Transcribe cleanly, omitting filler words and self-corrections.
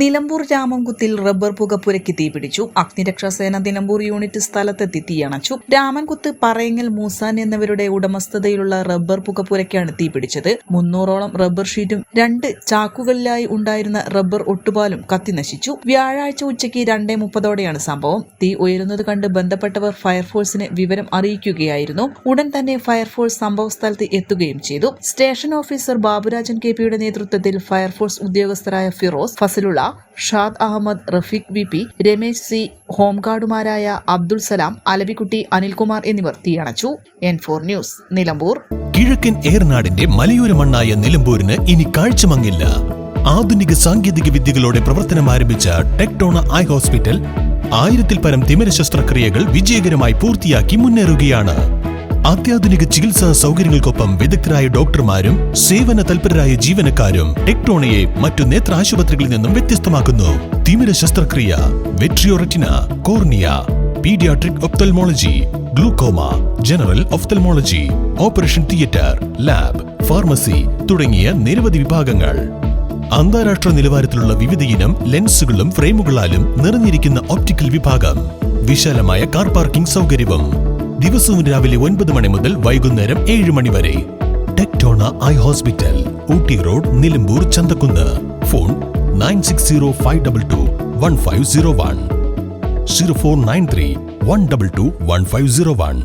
Nilambur രാമൻകുത്തിൽ rubber പുകപ്പുരയ്ക്ക് തീപിടിച്ചു. അഗ്നിരക്ഷാസേന Nilambur unit സ്ഥലത്തെത്തി തീയണച്ചു. രാമൻകുത്ത് പറയങ്ങൽ മൂസാൻ എന്നിവരുടെ ഉടമസ്ഥതയിലുള്ള റബ്ബർ പുകപ്പുരയ്ക്കാണ് തീപിടിച്ചത്. 300ഓളം റബ്ബർ ഷീറ്റും 2 ചാക്കുകളിലായി ഉണ്ടായിരുന്ന റബ്ബർ ഒട്ടുപാലും കത്തിനശിച്ചു. വ്യാഴാഴ്ച ഉച്ചയ്ക്ക് 2:30ഓടെയാണ് സംഭവം. തീ ഉയരുന്നത് കണ്ട് ബന്ധപ്പെട്ടവർ ഫയർഫോഴ്സിനെ വിവരം അറിയിക്കുകയായിരുന്നു. ഉടൻ തന്നെ ഫയർഫോഴ്സ് സംഭവസ്ഥലത്ത് എത്തുകയും ചെയ്തു. സ്റ്റേഷൻ ഓഫീസർ ബാബുരാജൻ കെ.പിയുടെ നേതൃത്വത്തിൽ ഫയർഫോഴ്സ് ഉദ്യോഗസ്ഥരായ ഫിറോസ്, ഫസലുള്ള, ഷാദ് അഹമ്മദ്, റഫീഖ് വി.പി, രമേശ് സി, ഹോംഗാർഡുമാരായ അബ്ദുൾ സലാം, അലവിക്കുട്ടി, അനിൽകുമാർ എന്നിവർ തീയണച്ചു. N4 news, Nilambur. കിഴക്കൻ ഏറനാടിന്റെ മലയോര മണ്ണായ നിലമ്പൂരിന് ഇനി കാഴ്ചമങ്ങില്ല. ആധുനിക സാങ്കേതിക വിദ്യകളോടെ പ്രവർത്തനം ആരംഭിച്ച ടെക്ടോണ ഐ ഹോസ്പിറ്റൽ 1000-ൽ പരം തിമിര ശസ്ത്രക്രിയകൾ വിജയകരമായി പൂർത്തിയാക്കി മുന്നേറുകയാണ്. അത്യാധുനിക ചികിത്സാ സൗകര്യങ്ങൾക്കൊപ്പം വിദഗ്ധരായ ഡോക്ടർമാരും സേവന തൽപരരായ ജീവനക്കാരും ടെക്ടോണയെ മറ്റു നേത്ര ആശുപത്രികളിൽ നിന്നും വ്യത്യസ്തമാക്കുന്നു. തിമിര ശസ്ത്രക്രിയ, vitreoretina, cornea, paediatric ophthalmology, glaucoma, general ophthalmology, operation theatre, lab, pharmacy തുടങ്ങിയ നിരവധി വിഭാഗങ്ങൾ. അന്താരാഷ്ട്ര നിലവാരത്തിലുള്ള വിവിധയിനം ലെൻസുകളും ഫ്രെയിമുകളാലും നിറഞ്ഞിരിക്കുന്ന ഒപ്റ്റിക്കൽ വിഭാഗം, വിശാലമായ കാർ പാർക്കിംഗ് സൗകര്യവും. ദിവസവും രാവിലെ 9 മണി മുതൽ വൈകുന്നേരം 7 മണി വരെ. Tectona eye hospital, Ooty road, Nilambur, Chanthakkunnu. Phone 9605221501, 0493 122 1501.